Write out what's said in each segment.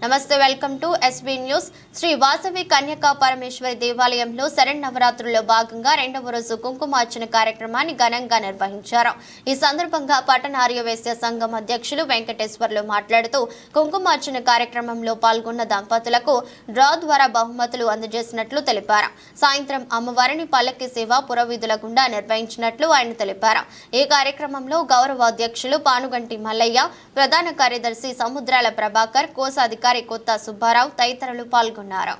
నమస్తే, welcome to SB news. Shri Vasavi Kanyaka Parameshwari దేవాలయంలో శరన్నవరాత్రుల్లో భాగంగా రెండవ రోజు కుంకుమార్చన కార్యక్రమాన్ని ఘనంగా నిర్వహించారు. ఈ సందర్భంగా పట్టణ ఆర్యవేశ్య సంఘం అధ్యక్షులు వెంకటేశ్వర్లు మాట్లాడుతూ కుంకుమార్చన కార్యక్రమంలో పాల్గొన్న దంపతులకు డ్రా ద్వారా బహుమతులు అందజేసినట్లు తెలిపారు. సాయంత్రం అమ్మవారిని పల్లకి సేవ పురవీధుల గుండా నిర్వహించినట్లు ఆయన తెలిపారు. ఈ కార్యక్రమంలో గౌరవ అధ్యక్షులు పానుగంటి మల్లయ్య, ప్రధాన కార్యదర్శి సముద్రాల ప్రభాకర్, కోశాధికారి కొత్త సుబ్బారావు తదితరులు పాల్గొన్నారు.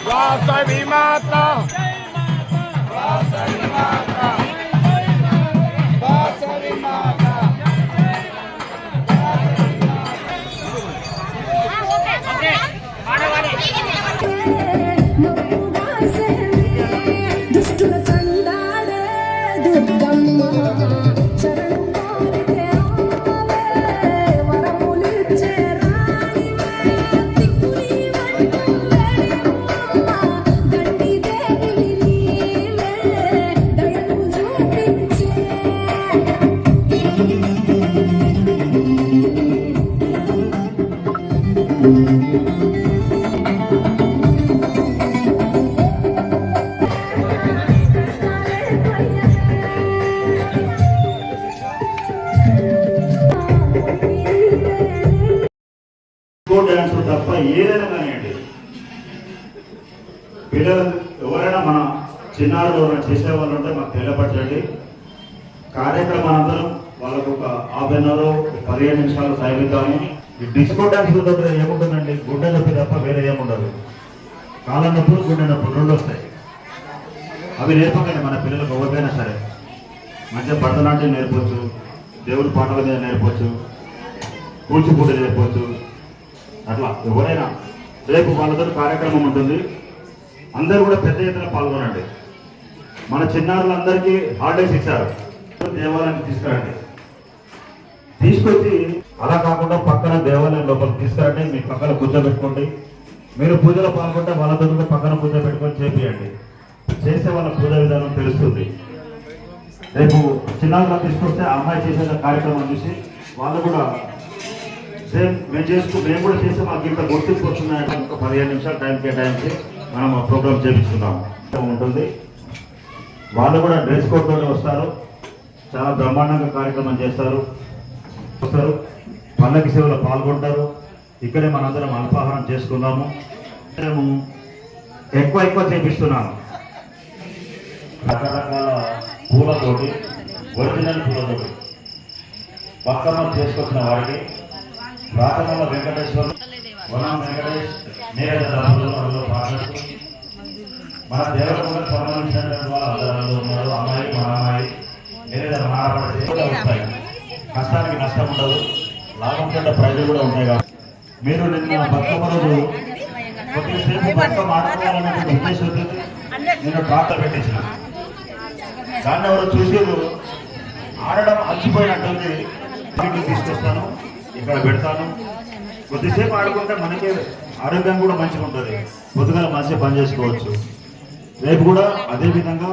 వాసవి మాత, వాసవి మాత, వాసవి మాత. దుష్టుల చండాడే దుర్గమ్మ శరణు కోరితే వరములిచ్చే రాణివే తిక్కుని దండి దేవి నీవే దయను చూపించే. డాన్స్ తప్ప ఏదైనా కానివ్వండి, పిల్లలు ఎవరైనా మన చిన్నారులు ఎవరైనా చేసే వాళ్ళు ఉంటే మాకు తెలియపరచండి. కార్యక్రమానంతరం వాళ్ళకు ఒక హాఫ్ అన్ అవర్ 15 నిమిషాలు సాగిద్దాము. ఈ డిస్కో డాన్స్ ఏముంటుందండి, గుండె నొప్పి తప్ప వేరే ఏముండదు. కాళ్ళ నొప్పులు, గుండె నొప్పులు రెండు వస్తాయి. అవి నేర్పకండి మన పిల్లలకు ఎవరికైనా సరే. మంచిగా భరతనాట్యం నేర్పవచ్చు, దేవుడి పాటల మీద నేర్పవచ్చు, కూచిపూడి నేర్పవచ్చు. అట్లా ఎవరైనా రేపు వాళ్ళతో కార్యక్రమం ఉంటుంది. అందరూ కూడా పెద్ద ఎత్తున పాల్గొనండి. మన చిన్నారులందరికీ హాలిడేస్ ఇచ్చారు. దేవాలయానికి తీసుకురండి. తీసుకొచ్చి అలా కాకుండా పక్కన దేవాలయం లోపలికి తీసుకురండి. మీ పక్కన కూర్చోబెట్టుకోండి. మీరు పూజలో పాల్గొంటే వాళ్ళతో కూడా పక్కన కూర్చోబెట్టుకొని చేపియండి. చేస్తే వాళ్ళ పూజ విధానం తెలుస్తుంది. రేపు చిన్నారులు తీసుకొస్తే ఆ అమ్మాయి చేసే కార్యక్రమం చూసి వాళ్ళు కూడా సేమ్ మేము కూడా చేస్తే మాకు ఇంత గుర్తింపు వస్తున్నాయంటే ఒక 15 నిమిషాలు టైం కేటాయించి మనం ప్రోగ్రామ్ చేపిస్తున్నాము ఉంటుంది. వాళ్ళు కూడా డ్రెస్ కోడ్లోనే వస్తారు. చాలా బ్రహ్మాండంగా కార్యక్రమం చేస్తారు. వస్తారు, పల్లకి సేవలో పాల్గొంటారు. ఇక్కడే మనందరం అల్పాహారం చేసుకున్నాము. మేము ఎక్కువ చేపిస్తున్నాము. రకరకాల పూలతోటి, ఒరిజినల్ పూలతోటి బతుకమ్మ చేసుకొచ్చిన వారికి రాతమల్ల వెంకటేశ్వరు, వనం వెంకటేష్, నీరజ దంపతులు పాల్గొంటూ మన దేవతకు సంబంధించినటువంటి వాళ్ళు అందరూ ఉన్నారు. అమ్మాయి, మన అమ్మాయి, నీరజ మహారాజు వస్తాయి. కష్టానికి నష్టం ఉండదు, లాభం కంటే ప్రైజులు కూడా ఉంటాయి. కాబట్టి మీరు నిన్న బతుకమ్మ రోజు కొద్దిసేపు బతుకమ్మ ఆడుకోవాలనేటువంటి ఉద్దేశంతో నేను ట్రాక్టర్ పెట్టించిన. దాన్ని ఎవరు చూసేరు ఆడడం అలసిపోయినట్టుంది. తీసుకొస్తాను, ఇక్కడ పెడతాను. కొద్దిసేపు ఆడుకుంటే మనకి ఆరోగ్యం కూడా మంచిగా ఉంటుంది. పొద్దుగా మంచిగా పని చేసుకోవచ్చు. రేపు కూడా అదే విధంగా